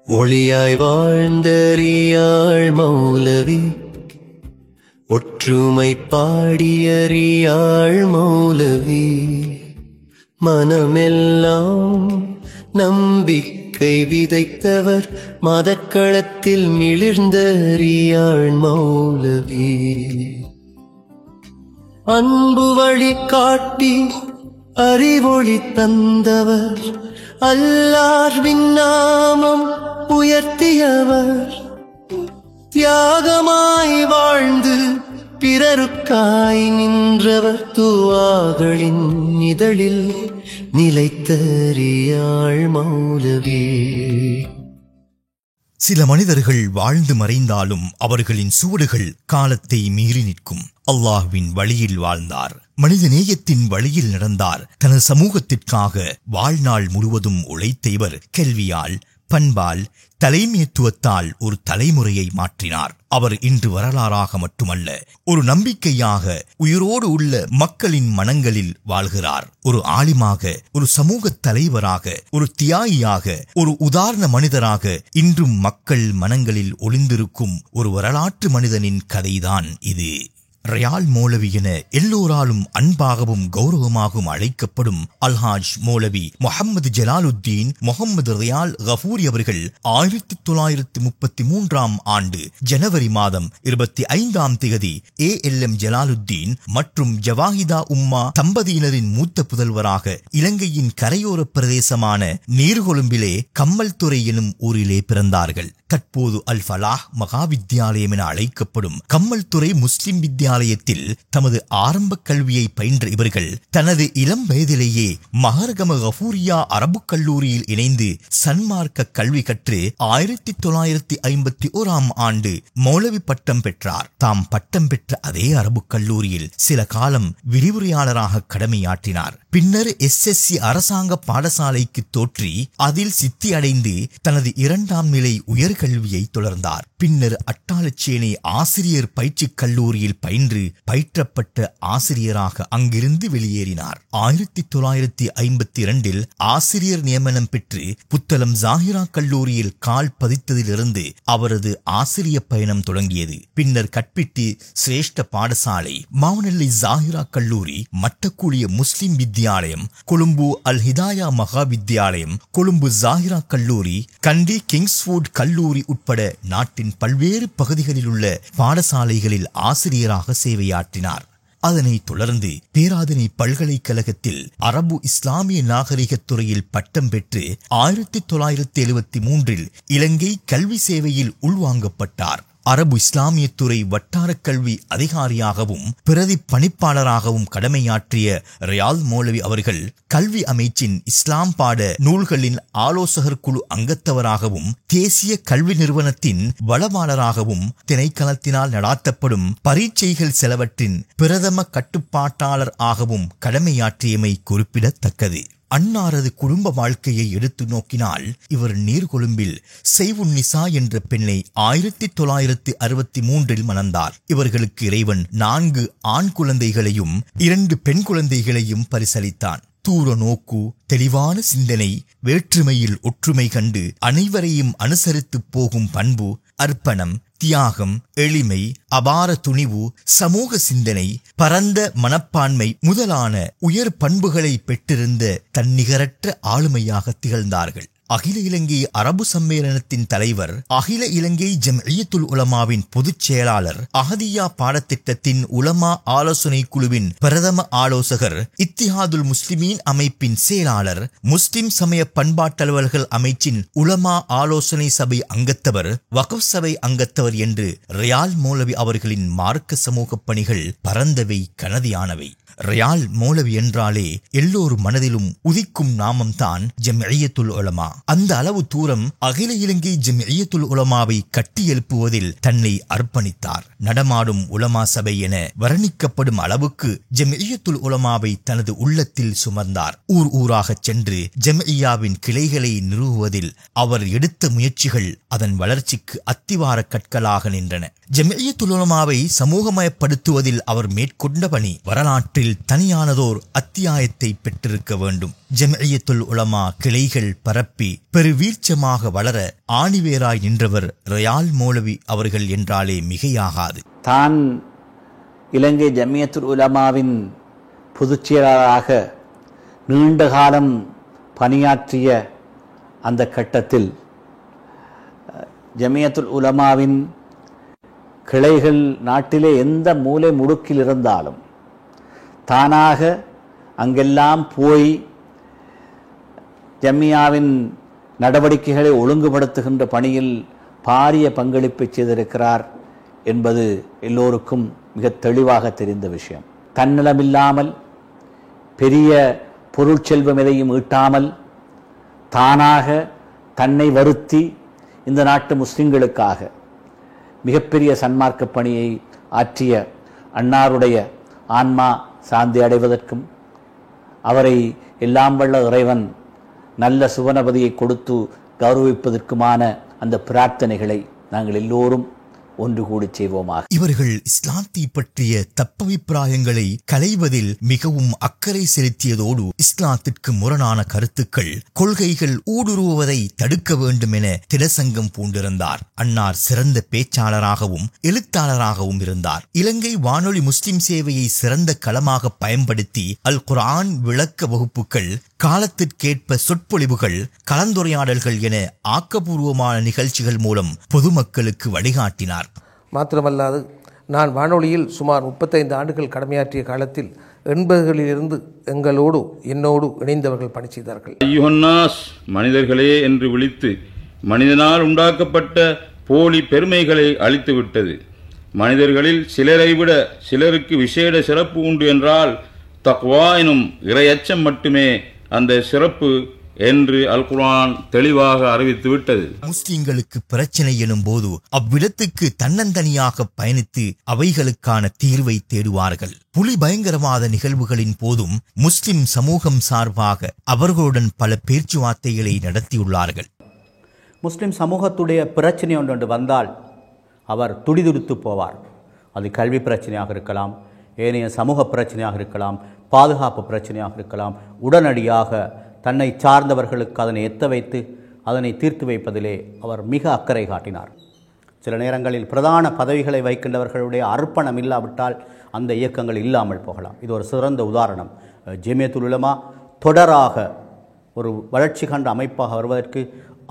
ஒளியாய் வாழ்ந்தறியாள் மௌலவி, ஒற்றுமை பாடியறியாள் மௌலவி. மனமெல்லாம் நம்பிக்கை விதைத்தவர், மதக்களத்தில் மிளிர்ந்தறியாள் மௌலவி. அன்பு வழி காட்டி அறிவொளி தந்தவர், அல்லாஹ்வின் நாமம் உயர்த்தியவர். தியாகமாய் வாழ்ந்து பிறருக்காய் நின்றவர், துஆகளின் இதழில் நிலைத்தறியாள் மௌலவி. சில மனிதர்கள் வாழ்ந்து மறைந்தாலும் அவர்களின் சுவடுகள் காலத்தை மீறி நிற்கும். அல்லாஹ்வின் வழியில் வாழ்ந்தார், மனித நேயத்தின் வழியில் நடந்தார். தனது சமூகத்திற்காக வாழ்நாள் முழுவதும் உழைத்த இவர் கல்வியால், பண்பால், தலைமைத்துவத்தால் ஒரு தலைமுறையை மாற்றினார். அவர் இன்று வரலாறாக மட்டுமல்ல, ஒரு நம்பிக்கையாக உயிரோடு உள்ள மக்களின் மனங்களில் வாழ்கிறார். ஒரு ஆலிமாக, ஒரு சமூக தலைவராக, ஒரு தியாகியாக, ஒரு உதாரண மனிதராக இன்றும் மக்கள் மனங்களில் ஒளிந்திருக்கும் ஒரு வரலாற்று மனிதனின் கதைதான் இது. ரியால் மௌலவி என எல்லோராலும் அன்பாகவும் கௌரவமாகவும் அழைக்கப்படும் அல்ஹாஜ் மௌலவி முஹம்மது ஜலாலுத்தீன் முகமது ரியால் கஃபூரி அவர்கள் 1933 ஆண்டு ஜனவரி மாதம் 25ஆம் தேதி ALM ஜலாலுத்தீன் மற்றும் ஜவாஹிதா உம்மா தம்பதியினரின் மூத்த புதல்வராக இலங்கையின் கரையோர பிரதேசமான நீர்கொழும்பிலே கம்மல்துறை எனும் ஊரிலே பிறந்தார்கள். தற்போது அல் ஃபலாஹ் மகாவித்யாலயம் என அழைக்கப்படும் கம்மல்துறை முஸ்லிம் வித்யாலயத்தில் தமது ஆரம்ப கல்வியை பயின்ற இவர்கள் தனது இளம் வயதிலேயே மஹர்கம கஃபூரியா அரபு கல்லூரியில் இணைந்து சன்மார்க்க கல்வி கற்று 1951ஆம் ஆண்டு மௌலவி பட்டம் பெற்றார். தாம் பட்டம் பெற்ற அதே அரபு கல்லூரியில் சில காலம் விரிவுரையாளராக கடமையாற்றினார். பின்னர் SSC அரசாங்க பாடசாலைக்கு தோற்றி அதில் சித்தி அடைந்து தனது 2ஆம் நிலை உயர்கல்வியை தொடர்ந்தார். பின்னர் அட்டாளச்சேனை ஆசிரியர் பயிற்சி கல்லூரியில் பயின்று பயிற்றப்பட்ட ஆசிரியராக அங்கிருந்து வெளியேறினார். 1952இல் ஆசிரியர் நியமனம் பெற்று புத்தளம் ஜாகிரா கல்லூரியில் கால் பதித்ததிலிருந்து அவரது ஆசிரிய பயணம் தொடங்கியது. பின்னர் கற்பிட்டி சிரேஷ்ட பாடசாலை, மாவனல்லை ஜாகிரா கல்லூரி, மட்டக்குழிய முஸ்லிம் வித்யாலயம், கொழும்பு அல் ஹிதாயா மகா வித்யாலயம், கொழும்பு ஜாகிரா கல்லூரி, கண்டி கிங்ஸ்வுட் கல்லூரி உட்பட நாட்டின் பல்வேறு பகுதிகளில் உள்ள பாடசாலைகளில் ஆசிரியராக சேவையாற்றினார். அதனைத் தொடர்ந்து பேராதனை பல்கலைக்கழகத்தில் அரபு இஸ்லாமிய நாகரிகத் துறையில் பட்டம் பெற்று 1973இல் இலங்கை கல்வி சேவையில் உள்வாங்கப்பட்டார். அரபு இஸ்லாமிய துறை வட்டார கல்வி அதிகாரியாகவும் பிரதி பணிப்பாளராகவும் கடமையாற்றிய ரியால் மௌலவி அவர்கள் கல்வி அமைச்சின் இஸ்லாம் பாட நூல்களின் ஆலோசகர் குழு அங்கத்தவராகவும் தேசிய கல்வி நிறுவனத்தின் வளவாளராகவும் திணைக்களத்தினால் நடாத்தப்படும் பரீட்சைகள் சிலவற்றின் பிரதம கட்டுப்பாட்டாளர் ஆகவும் கடமையாற்றியமை குறிப்பிடத்தக்கது. அன்னாரது குடும்ப வாழ்க்கையை எடுத்து நோக்கினால் இவர் நீர்கொழும்பில் செய்வுன்னிசா என்ற பெண்ணை 1963இல் மணந்தார். இவர்களுக்கு இறைவன் 4 ஆண் குழந்தைகளையும் 2 பெண் குழந்தைகளையும் பரிசளித்தான். தூர நோக்கு, தெளிவான சிந்தனை, வேற்றுமையில் ஒற்றுமை கண்டு அனைவரையும் அனுசரித்து போகும் பண்பு, அர்ப்பணம், தியாகம், எளிமை, அபார துணிவு, சமூக சிந்தனை, பரந்த மனப்பான்மை முதலான உயர் பண்புகளை பெற்றிருந்த தன்னிகரற்ற ஆளுமையாக திகழ்ந்தார்கள். அகில இலங்கை அரபு சம்மேளனத்தின் தலைவர், அகில இலங்கை ஜம்இய்யத்துல் உலமாவின் பொதுச் செயலாளர், அஹதியா பாடத்திட்டத்தின் உலமா ஆலோசனை குழுவின் பிரதம ஆலோசகர், இத்திஹாதுல் முஸ்லிமீன் அமைப்பின் செயலாளர், முஸ்லிம் சமய பண்பாட்டலுவல்கள் அமைச்சின் உலமா ஆலோசனை சபை அங்கத்தவர், வக்ஃப் சபை அங்கத்தவர் என்று ரியால் மௌலவி அவர்களின் மார்க்க சமூக பணிகள் பரந்தவை, கனதியானவை. ரியால் மௌலவி என்றாலே எல்லோரும் மனதிலும் உதிக்கும் நாமம்தான் ஜம்இய்யத்துல் உலமா. அந்த அளவு தூரம் அகில இலங்கை ஜம்இய்யத்துல் உலமாவை கட்டி எழுப்புவதில் தன்னை அர்ப்பணித்தார். நடமாடும் உலமா சபை என வர்ணிக்கப்படும் அளவுக்கு ஜம்இய்யத்துல் உலமாவை தனது உள்ளத்தில் சுமந்தார். ஊர் ஊராக சென்று ஜம்இய்யாவின் கிளைகளை நிறுவுவதில் அவர் எடுத்த முயற்சிகள் அதன் வளர்ச்சிக்கு அத்திவார கற்களாக நின்றன. ஜம்இய்யத்துல் உலமாவை சமூகமயப்படுத்துவதில் அவர் மேற்கொண்ட பணி வரலாற்றில் தனியானதோர் அத்தியாயத்தை பெற்றிருக்க வேண்டும். ஜம்இய்யத்துல் உலமா கிளைகள் பரப்பி பெருவீழ்ச்சமாக வளர ஆணிவேராய் நின்றவர் ரியால் மௌலவி அவர்கள் என்றாலே மிகையாகாது. தான் இலங்கை ஜம்இய்யத்துல் உலமாவின் பொதுச் செயலாளராக நீண்ட காலம் பணியாற்றிய அந்த கட்டத்தில் ஜம்இய்யத்துல் உலமாவின் கிளைகள் நாட்டிலே எந்த மூலை முடுக்கில் இருந்தாலும் தானாக அங்கெல்லாம் போய் ஜம்மியாவின் நடவடிக்கைகளை ஒழுங்குபடுத்துகின்ற பணியில் பாரிய பங்களிப்பை செய்திருக்கிறார் என்பது எல்லோருக்கும் மிக தெளிவாக தெரிந்த விஷயம். தன்னலமில்லாமல் பெரிய பொருட்செல்வம் எதையும் ஈட்டாமல் தானாக தன்னை வருத்தி இந்த நாட்டு முஸ்லிம்களுக்காக மிகப்பெரிய சன்மார்க்க பணியை ஆற்றிய அன்னாருடைய ஆன்மா சாந்தி அடைவதற்கும் அவரை எல்லாம் வல்ல இறைவன் நல்ல சுவனபதியை கொடுத்து கௌரவிப்பதற்குமான அந்த பிரார்த்தனைகளை நாங்கள் எல்லோரும் ஒன்று கூடி செய்வோமாக. இவர்கள் இஸ்லாத்தை பற்றிய தப்பபிப்பிராயங்களை களைவதில் மிகவும் அக்கறை செலுத்தியதோடு இஸ்லாத்திற்கு முரணான கருத்துக்கள் கொள்கைகள் ஊடுருவுவதை தடுக்க வேண்டும் என திடசங்கம் பூண்டிருந்தார். அன்னார் சிறந்த பேச்சாளராகவும் எழுத்தாளராகவும் இருந்தார். இலங்கை வானொலி முஸ்லிம் சேவையை சிறந்த களமாக பயன்படுத்தி அல் குர்ஆன் விளக்க வகுப்புகள், காலத்திற்கேற்ப சொற்பொழிவுகள், கலந்துரையாடல்கள் என ஆக்கப்பூர்வமான நிகழ்ச்சிகள் மூலம் பொதுமக்களுக்கு வழிகாட்டினார். மாத்திரமல்லாது நான் வானொலியில் சுமார் 35 ஆண்டுகள் கடமையாற்றிய காலத்தில் 80களிலிருந்து என்னோடு இணைந்தவர்கள் பணி செய்தார்கள். ஐயுஹன்னாஸ், மனிதர்களே என்று விழித்து மனிதனால் உண்டாக்கப்பட்ட போலி பெருமைகளை அழித்துவிட்டது. மனிதர்களில் சிலரை விட சிலருக்கு விசேட சிறப்பு உண்டு என்றால் தக்வா எனும் இறையச்சம் மட்டுமே அந்த சிறப்பு என்று அல் குர்ஆன் தெளிவாக அறிவித்து விட்டது. முஸ்லிம்களுக்கு பிரச்சனை எனும் போது அவ்விடத்துக்கு தன்னந்தனியாக பயணித்து அவைகளுக்கான தீர்வை தேடுவார்கள். புலி பயங்கரவாத நிகழ்வுகளின் போதும் முஸ்லிம் சமூகம் சார்பாக அவர்களுடன் பல பேச்சுவார்த்தைகளை நடத்தியுள்ளார்கள். முஸ்லிம் சமூகத்துடைய பிரச்சனை ஒன்று வந்தால் அவர் துடிதுடித்து போவார். அது கல்வி பிரச்சனையாக இருக்கலாம், ஏனைய சமூக பிரச்சனையாக இருக்கலாம், பாதுகாப்பு பிரச்சனையாக இருக்கலாம். உடனடியாக தன்னை சார்ந்தவர்களுக்கு அதனை எத்த வைத்து அதனை தீர்த்து வைப்பதிலே அவர் மிக அக்கறை காட்டினார். சில நேரங்களில் பிரதான பதவிகளை வைக்கின்றவர்களுடைய அர்ப்பணம் இல்லாவிட்டால் அந்த இயக்கங்கள் இல்லாமல் போகலாம். இது ஒரு சிறந்த உதாரணம். ஜமியத்துல் உலமா தொடராக ஒரு வளர்ச்சி கண்ட அமைப்பாக வருவதற்கு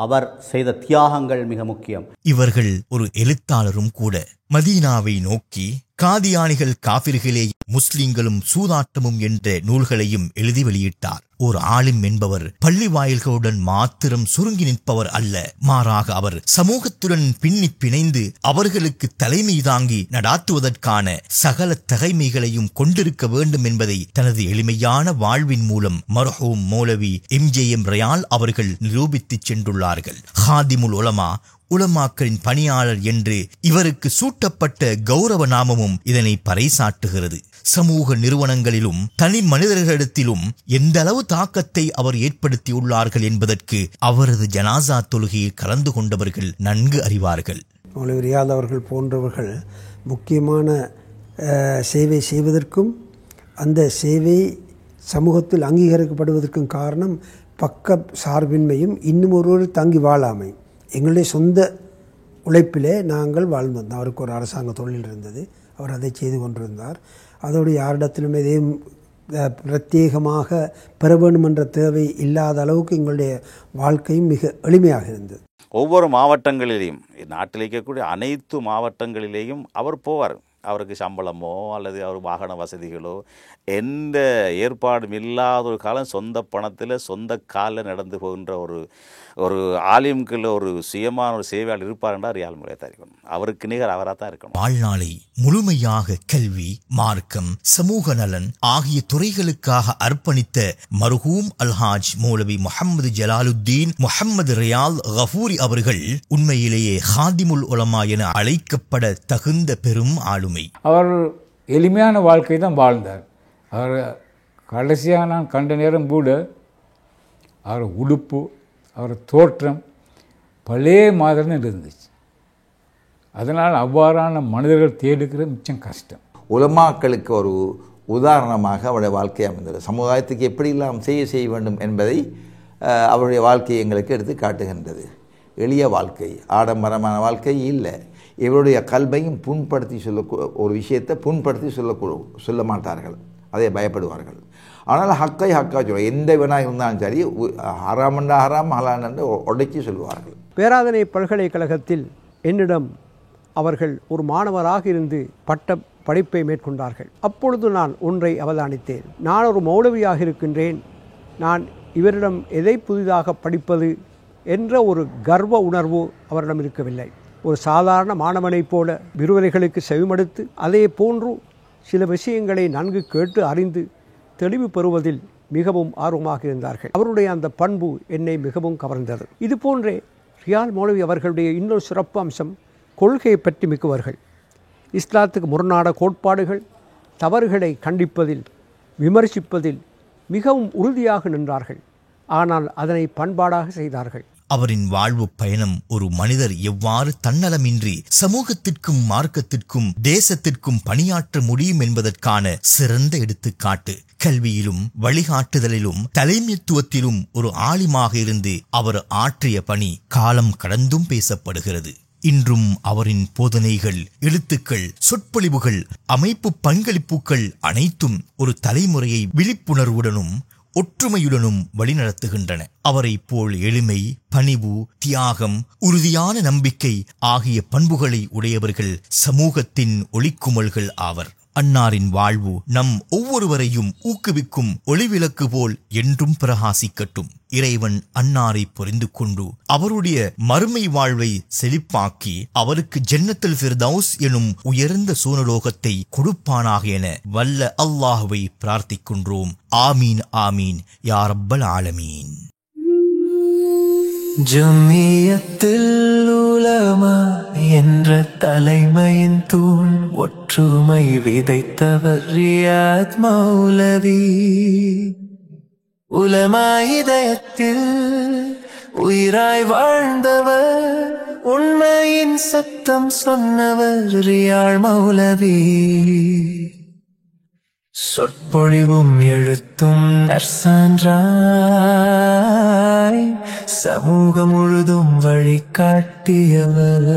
அவர் செய்த தியாகங்கள் மிக முக்கியம். இவர்கள் ஒரு எழுத்தாளரும் கூட. மதீனாவை நோக்கி காதியானிகள் காபிர்களே, முஸ்லிம்களும் சூதாட்டமும் என்ற நூல்களையும் எழுதி வெளியிட்டார். ஒரு ஆலிம் என்பவர் பள்ளி வாயில்களுடன் மாத்திரம் சுருங்கி நிற்பவர் அல்ல, மாறாக அவர் சமூகத்துடன் பின்னி பிணைந்து அவர்களுக்கு தலைமை தாங்கி நடாத்துவதற்கான சகல தகைமைகளையும் கொண்டிருக்க வேண்டும் என்பதை தனது எளிமையான வாழ்வின் மூலம் மர்ஹூம் மௌலவி எம் ரியால் அவர்கள் நிரூபித்துச் சென்றுள்ளார்கள். ஹாதிமுல் உலமா, உலமாக்களின் பணியாளர் என்று இவருக்கு சூட்டப்பட்ட கௌரவ நாமமும் இதனை பறைசாட்டுகிறது. சமூக நிறுவனங்களிலும் தனி மனிதர்களிடத்திலும் எந்த அளவு தாக்கத்தை அவர் ஏற்படுத்தியுள்ளார்கள் என்பதற்கு அவரது ஜனாசா தொழுகையில் கலந்து கொண்டவர்கள் நன்கு அறிவார்கள். மௌலவி ரியால் அவர்கள் போன்றவர்கள் முக்கியமான சேவை செய்வதற்கும் அந்த சேவை சமூகத்தில் அங்கீகரிக்கப்படுவதற்கும் காரணம் பக்க சார்பின்மையும் இன்னும் ஒருவர் தங்கி வாழாமை. எங்களுடைய சொந்த உழைப்பிலே நாங்கள் வாழ்ந்து வந்தோம். அவருக்கு ஒரு அரசாங்க தொழில் இருந்தது, அவர் அதை செய்து கொண்டிருந்தார். அதோடு யாரிடத்திலும் எதையும் பிரத்யேகமாக பெற வேண்டும் என்ற தேவை இல்லாத அளவுக்கு எங்களுடைய வாழ்க்கையும் மிக எளிமையாக இருந்தது. ஒவ்வொரு மாவட்டங்களிலேயும், நாட்டில் இருக்கக்கூடிய அனைத்து மாவட்டங்களிலேயும் அவர் போவார். அவருக்கு சம்பளமோ அல்லது அவர் வாகன வசதிகளோ எந்த ஏற்பாடும் இல்லாத ஒரு காலம் சொந்த பணத்தில் சொந்த காலில் நடந்து போகின்ற ஒரு ஆலிம்குள்ள ஒரு சுயமான ஒரு சேவையாளர் இருப்பார் என்றால் ரியால் மௌலவியை தான் இருக்கணும். அவருக்கு நிகர் அவராக தான் இருக்கணும். வாழ்நாளை முழுமையாக கல்வி, மார்க்கம், சமூக நலன் ஆகிய துறைகளுக்காக அர்ப்பணித்த மர்ஹூம் அல்ஹாஜ் மௌலவி முஹம்மது ஜலாலுத்தீன் முஹம்மது ரியால் கஃபூரி அவர்கள் உண்மையிலேயே ஹாதிமுல் உலமா என அழைக்கப்பட தகுந்த பெரும் ஆளுமை. அவர் எளிமையான வாழ்க்கை தான் வாழ்ந்தார். அவர் கடைசியாக நான் கண்ட நேரம் கூட அவர் உடுப்பு, அவர் தோற்றம் பழைய மாதிரி இருந்துச்சு. அதனால் அவ்வாறான மனிதர்கள் தேடுகிற மிச்சம் கஷ்டம். உலமாக்களுக்கு ஒரு உதாரணமாக அவருடைய வாழ்க்கை அமைந்தது. சமுதாயத்துக்கு எப்படியெல்லாம் செய்ய வேண்டும் என்பதை அவருடைய வாழ்க்கையை எங்களுக்கு எடுத்து காட்டுகின்றது. எளிய வாழ்க்கை, ஆடம்பரமான வாழ்க்கை இல்லை. இவருடைய கல்வையும் புண்படுத்தி ஒரு விஷயத்தை புண்படுத்தி சொல்ல மாட்டார்கள், அதை பயப்படுவார்கள். ஆனால் ஹக்கை ஹக்கா சொல்ல, எந்த வினாக இருந்தாலும் சரி, ஹராமண்டா ஹராம், ஹலான் என்று உடைச்சி சொல்லுவார்கள். பேராதனை பல்கலைக்கழகத்தில் என்னிடம் அவர்கள் ஒரு மாணவராக இருந்து பட்ட படிப்பை மேற்கொண்டார்கள். அப்பொழுது நான் ஒன்றை அவதானித்தேன். நான் ஒரு மௌலவியாக இருக்கின்றேன், நான் இவரிடம் எதை புதிதாக படிப்பது என்ற ஒரு கர்வ உணர்வு அவரிடம் இருக்கவில்லை. ஒரு சாதாரண மாணவனைப் போல விரிவுரைகளுக்கு செவிமடுத்து அதே போன்று சில விஷயங்களை நன்கு கேட்டு அறிந்து தெளிவு பெறுவதில் மிகவும் ஆர்வமாக இருந்தார்கள். அவருடைய அந்த பண்பு என்னை மிகவும் கவர்ந்தது. இது போன்றே ரியால் மௌலவி அவர்களுடைய இன்னொரு சிறப்பு அம்சம், கொள்கையை பற்றி மிக்கவர்கள். இஸ்லாத்துக்கு முரணான கோட்பாடுகள், தவறுகளை கண்டிப்பதில், விமர்சிப்பதில் மிகவும் உறுதியாக நின்றார்கள். ஆனால் அதனை பண்பாடாக செய்தார்கள். அவரின் வாழ்வு பயணம் ஒரு மனிதர் எவ்வாறு தன்னலமின்றி சமூகத்திற்கும் மார்க்கத்திற்கும் தேசத்திற்கும் பணியாற்ற முடியும் என்பதற்கான சிறந்த எடுத்துக்காட்டு. கல்வியிலும் வழிகாட்டுதலிலும் தலைமைத்துவத்திலும் ஒரு ஆலிமாக இருந்து அவர் ஆற்றிய பணி காலம் கடந்தும் பேசப்படுகிறது. இன்றும் அவரின் போதனைகள், எழுத்துக்கள், சொற்பொழிவுகள், அமைப்பு பங்களிப்புகள் அனைத்தும் ஒரு தலைமுறையை விழிப்புணர்வுடனும் ஒற்றுமையுடனும் வழிநடத்துகின்றன. அவரை போல் எளிமை, பணிவு, தியாகம், உறுதியான நம்பிக்கை ஆகிய பண்புகளை உடையவர்கள் சமூகத்தின் ஒளிக்குமல்கள் ஆவர். அன்னாரின் வாழ்வு நம் ஒவ்வொருவரையும் ஊக்குவிக்கும் ஒளிவிளக்கு போல் என்றும் பிரகாசிக்கட்டும். இறைவன் அன்னாரை புரிந்து கொண்டு அவருடைய மறுமை வாழ்வை செழிப்பாக்கி அவருக்கு ஜன்னத்துல் ஃபிர்தௌஸ் எனும் உயர்ந்த சூனலோகத்தை கொடுப்பானாக என வல்ல அல்லாஹுவை பிரார்த்திக்கின்றோம். ஆமீன் ஆமீன் யா ரப்பல் ஆலமீன். ஜமியத்துல் உலமா என்ற தலைமையின் தூண் ஒற்றுமை விதைத்தவர் ரியாத் மௌலவி. உலமா இதயத்தில் உயிராய் வாழ்ந்தவர், உண்மையின் சத்தம் சொன்னவர் ரியால் மௌலவி. சொற்பொழிவும் எழுத்தும் நற்சான்றாய் சமூகம் முழுதும் வழிகாட்டியவர்.